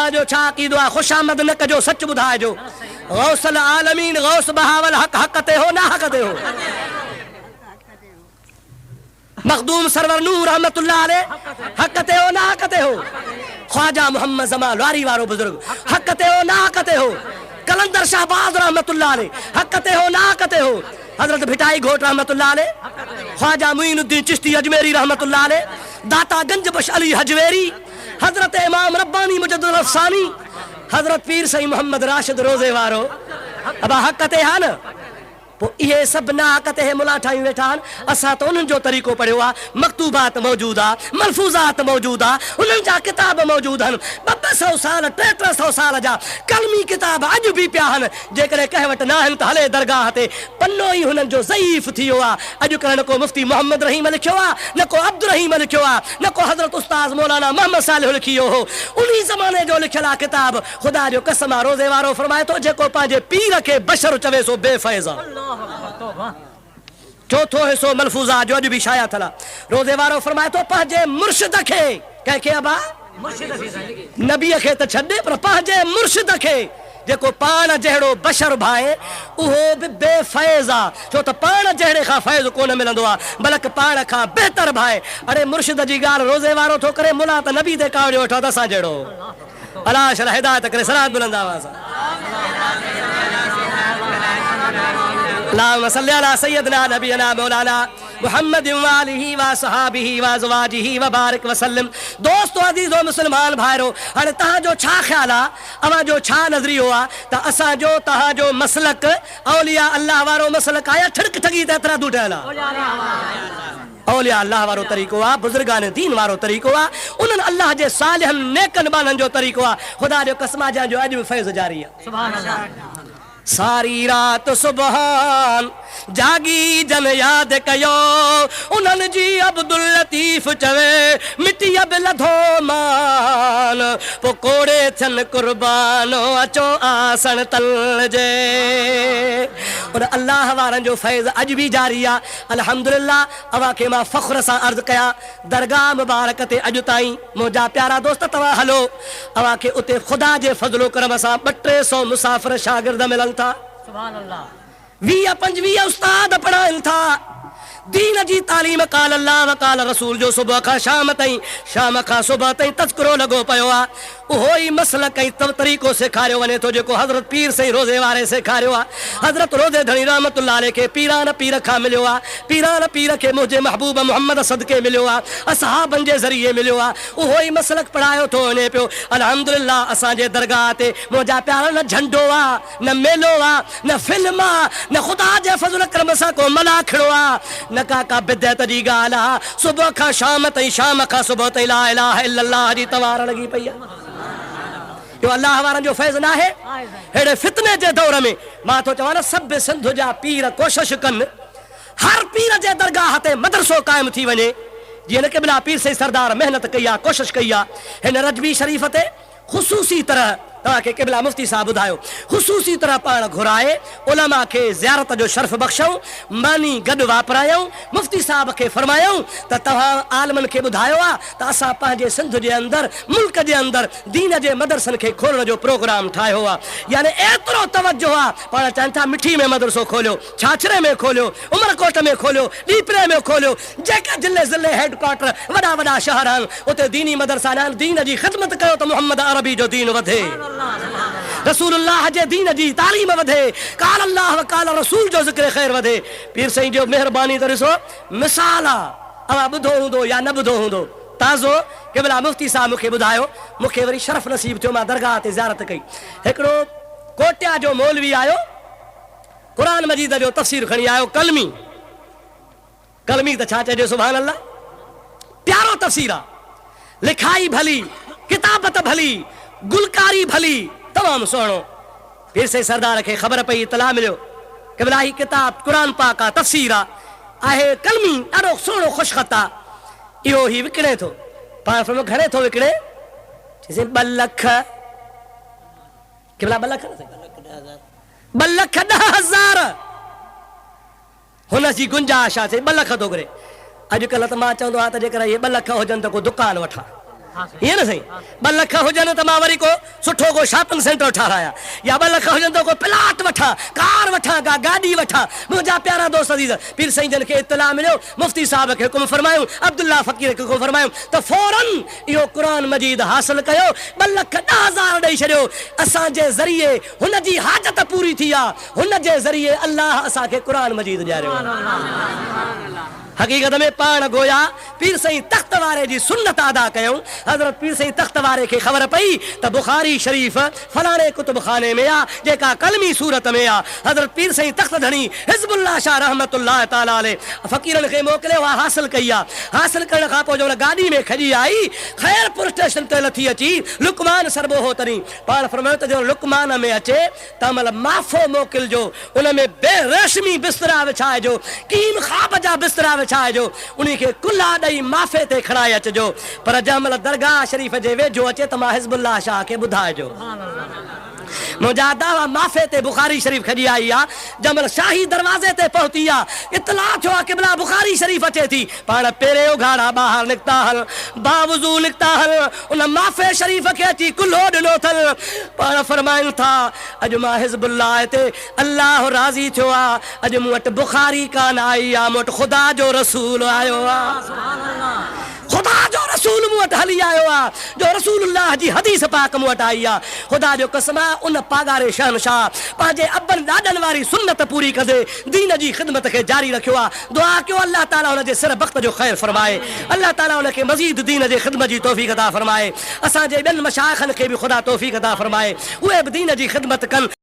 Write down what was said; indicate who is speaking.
Speaker 1: तहांजो छा अक़ीदो आहे? खुशामद न कजो, सच ॿुधाइजो। गौसल आलमीन गौस बहावल हक हक ते हो ना हक ते हो? मखदूम सरवर नूर रहमतुल्लाह अलैह हक ते हो ना हक ते हो? ख्वाजा मोहम्मद जमाल वारी वारो बुजुर्ग हक ते हो ना हक ते हो? कलंदर शाहबाज रहमतुल्लाह अलैह हक ते हो ना हक ते हो? हजरत भिटाई घोट रहमतुल्लाह अलैह, ख्वाजा मुईनुद्दीन चिश्ती अजमेरी रहमतुल्लाह अलैह, दाता गंज बश अली हजवेरी, हजरत इमाम रब्बानी मुजद्दिद अफसानी, हजरत पीर सई मोहम्मद राशिद रोज़े वारो अब हक ते हा न? पोइ इहे सभु ना हक ते मुला ठाहियूं वेठा आहिनि। असां त उन्हनि जो तरीक़ो पढ़ियो आहे, मकतूबात मौजूदु आहे, मलफूज़ात मौजूदु आहे, उन्हनि जा किताब मौजूदु आहिनि। 200 साल 300 साल जा कलमी किताब अॼु बि पिया आहिनि। जेकॾहिं कंहिं वटि न आहिनि त हले दरगाह ते, पनो ई हुननि जो ज़ईफ़ थी वियो आहे। अॼुकल्ह न को मुफ़्ती मोहम्मद रहीम लिखियो आहे, न को अब्दुल रहीम लिखियो आहे, न को हज़रत उस्ताद मौलाना मोहम्मद सालिह लिखियो हो। उन ज़माने जो लिखियल आहे किताब। ख़ुदा जो कसम आहे, रोज़े वारो फरमाए थो जेको पंहिंजे पीर खे बशर चवे सो बेफ़ैज़ आहे। चौथो हिस्सो मलफूज़ा जो अॼु बि शाया थियल आहे। रोज़े वारो फरमाए थो पंहिंजे मुर्शिद खे, कंहिंखे अबा? नबीअ खे त छॾे, पर पंहिंजे मुर्शिद खे जेको पाण जहिड़ो बशर भाए उहो बि बेफ़ैज़ आहे। छो त पाण जहिड़े खां फैज़ कोन मिलंदो आहे, बल्कि पाण खां बहितर भाए। अरे मुर्शिद जी ॻाल्हि रोज़े वारो थो करे, मुला त नबी ते कावड़ियो वठो त असां जहिड़ो। अलाह शल हिदायत करे सलात बुलंद आवाज़। अल्लाहुम्मा सल्लि अला सय्यदना नबीना मौलाना मुहम्मद व आलिहि व सहाबिहि व अज़वाजिहि व बारिक वसल्लम। दोस्तो अज़ीज़ो मुस्लमान भाइरो, हाणे तव्हांजो छा ख़्यालु आहे, अवांजो छा नज़रियो आहे त असांजो तव्हांजो मसलक औलिया अल्लाह वारो मसलक आहे या ठिड़क ठगी त एतिरा दूठल आहे? औलिया अल्लाह वारो तरीक़ो आहे, बुज़ुर्गान दीन वारो तरीक़ो आहे, उन्हनि अल्लाह जे सालिहनि नेकनि बाननि जो तरीक़ो आहे। ख़ुदा जो कसम आहे जो अॼु बि फैज़ जारी आहे। सुभान अल्लाह। सारी रात सुबहान जागी जन याद कयो, उन्हनि जी अब्दुल लतीफ़ चवे मिटी अब लधो मान, पो कोड़े थियन कुर्बानो अचो आसन तल जे। उन अल्लाह वारनि जो फैज़ अॼु बि जारी आहे। अल्हम्दुलिल्लाह। अवां खे मां फ़ख्र सां अर्ज़ु कयां, दरगाह मुबारक ते अॼु ताईं मुंहिंजा प्यारा दोस्त तव्हां हलो, अवां खे उते ख़ुदा जे फज़लो करम सां 200-300 मुसाफ़िर शागिर्द मिलनि था। सुभान अल्लाह। 20-25 उस्ताद पढ़ाइनि था। दीन जी तालीम काल अल्लाह व काल रसूल जो सुबह खां शाम ताईं, शाम खां सुबह ताईं तज़किरो लॻो पियो आहे। उहो ई मसलक ऐं तरीक़ो सेखारियो वञे थो जेको हज़रत पीर सई रोज़े वारे सेखारियो आहे। हज़रत रोज़े धणी रहमतुल्लाह अलैह खे पीरान पीर खां मिलियो आहे। पीरान पीर खे मुंहिंजे महबूब मोहम्मद सदके मिलियो आहे, असहाबनि जे ज़रिए मिलियो आहे। उहो ई मसलक पढ़ायो थो वञे पियो। अल्हम्दुलिल्लाह। असांजे दरगाह ते मुंहिंजा प्यारा न झंडो आहे, न मेलो आहे, न फिल्म आहे, न ख़ुदा जे फज़ल करम सां को मलाखड़ो आहे, न का बिदअत जी ॻाल्हि आहे। सुबुह खां शाम ताईं, शाम खां सुबुह ताईं ला इलाहा इल्लल्लाह जी तवार लॻी पई आहे। इहो अल्लाह वारनि जो फैज़ न आहे? अहिड़े फितने जे दौर में मां थो चवां न, सभु सिंध जा पीर कोशिशि कनि हर पीर जे दरगाह ते मदरसो क़ाइमु थी वञे। जीअं न क़िबला पीर सई सरदार महिनत कई आहे, कोशिशि कई आहे। हिन रजबी शरीफ़ ते ख़ुसूसी तरह तव्हांखे क़िबला मुफ्ती साहब ॿुधायो, ख़ुसूसी तरह पाण घुराए उलमा खे ज़ियारत जो शर्फ़ बख़्शूं, मानी गॾु वापरायूं। मुफ्ती साहब खे फरमायूं त तव्हां आलमनि खे ॿुधायो आहे त असां पंहिंजे सिंध जे अंदरि, मुल्क जे अंदरि दीन जे मदरसनि खे खोलण जो प्रोग्राम ठाहियो आहे। यानी एतिरो तवजो आहे। पाण चाहिनि था मिठी में मदरसो खोलियो, छाछरे में खोलियो, उमरकोट में खोलियो, ॾीपरे में खोलियो, जेके ज़िले ज़िले हेडक्वार्टर वॾा वॾा शहर आहिनि उते दीनी मदरसा आहिनि। दीन जी ख़िदमत कयो त मोहम्मद अरबी जो दीन वधे, रसूलुल्लाह जे दीन जी तालीम वधे, काल अल्लाह व काल रसूल जो ज़िक्र ख़ैर वधे। पीर साईं जो महिरबानी त ॾिसो मिसाल आहे। अवां ॿुधो हूंदो या न ॿुधो हूंदो, ताज़ो क़िबला मुफ्ती साहब मूंखे ॿुधायो। मूंखे वरी शरफ़ नसीब थियो, मां दरगाह ते ज़ियारत कई। हिकिड़ो कोटिया जो मौलवी आयो, क़ुरान मजीद जो तफ़सीर खणी आयो। कलमी त छा चइजे, सुभान अल्लाह। प्यारो तफ़सीर आहे, लिखाई भली, किताबत भली, गुलकारी भली, तमामु सुहिणो। पीर सई सरदार खे ख़बर पई, इतला मिलियो क़िबला ही किताब क़ुरान पाक आहे, तफ़सीर आहे, कलमी ॾाढो सुहिणो ख़ुशख़त आहे। इहो ही विकिणे थो। पाण फरमायो घणे थो विकिणे? 2 लख। क़िबला 2 लख 2,10,000 हुन जी गुंजाइश आहे। 2 लख थो घुरे। अॼुकल्ह त मां चवंदो आहियां त जेकर इहे 2 लख हुजनि त को दुकानु वठां। ये ना सही 2 लख हुजन तो मां वरी को सुठो को शॉपिंग सेंटर ठाराया या 2 लख हुजन तो को प्लाट वठा कार वठा गाड़ी वठा मुंहिंजा प्यारा दोस्त अजीज पीर साईं जन के इत्तला मिलियो मुफ्ती साहब के हुकुम फरमायो अब्दुल्ला फकीर के हुकुम फरमायो तो फौरन इहो कुरान मजीद हासिल कयो 2,10,000 ॾेई छॾियो असां जे ज़रिए हुन जी हाजत पूरी थी आहे हुन जे ज़रिए अल्लाह असां खे कुरान मजीद ॾियारियो हकीकत में पाण गोया पीर साईं तख्त वारे जी सुन्नत अदा कयूं हज़रत पीर साईं तख्त वारे खे ख़बर पई त बुखारी शरीफ़ फलाणे कुतुब खाने में आहे जेका कलमी सूरत में आहे हज़रत पीर साईं तख्त धणी हिज़्बुल्लाह शाह रहमतुल्लाह ताला अलैह फ़कीरनि खे मोकिलियो आहे हासिल कई आहे हासिल करण खां पोइ जो गाॾी में खॼी आई ख़ैरपुर स्टेशन ते लथी अची लुकमान सरबो हो तरी पाण फरमायो त जो लुकमान में अचे त महिल माफ़ो मोकिलिजो उन में बेरेशमी बिस्तरा विछाइजो कीम ख़्वाब जा बिस्तरा विछाइजो उन्ही खे कुल्ला ॾेई माफ़े ते खणाए अचिजो पर जंहिं महिल दरगाह शरीफ़ जे वेझो अचे त मां हिज़्बुल्लाह शाह खे ॿुधाइजो मुंहिंजा दावा माफ़े ते बुखारी शरीफ़ खॼी आई आहे जंहिं महिल शाही दरवाज़े ते पहुती आहे इतला थियो आहे क़िबला बुखारी शरीफ़ अचे थी पाण पहिरियों घाड़ा ॿाहिरि निकिता हल बावज़ू निकिता हल उन माफ़े शरीफ़ खे अची कुल्हो ॾिनो अथल पाण फरमाइनि था अॼु मां हिज़्बुल्लाह ते अल्लाह राज़ी थियो आहे अॼु मूं वटि बुखारी कान आई आहे मूं वटि ख़ुदा जो रसूल आयो आहे खुदा जो रसूल मूं वटि हली आयो आहे जो रसूलुल्लाह जी हदीस पाक मूं वटि आई आहे खुदा जो कसम आहे उन पागारे शहनशाह पंहिंजे अबनि ॾाॾनि वारी सुन्नत पूरी कंदे दीन जी ख़िदमत खे जारी रखियो आहे दुआ कयो अल्लाह ताला उन जे सिर वक़्त जो ख़ैर फरमाए अल्लाह ताला उन खे मज़ीद दीन जे ख़िदमत जी तौफ़ीक़ अता फरमाए असांजे ॿियनि मशाइख़नि खे बि ख़ुदा तौफ़ीक़ अता फरमाए उहे बि दीन जी ख़िदमत कनि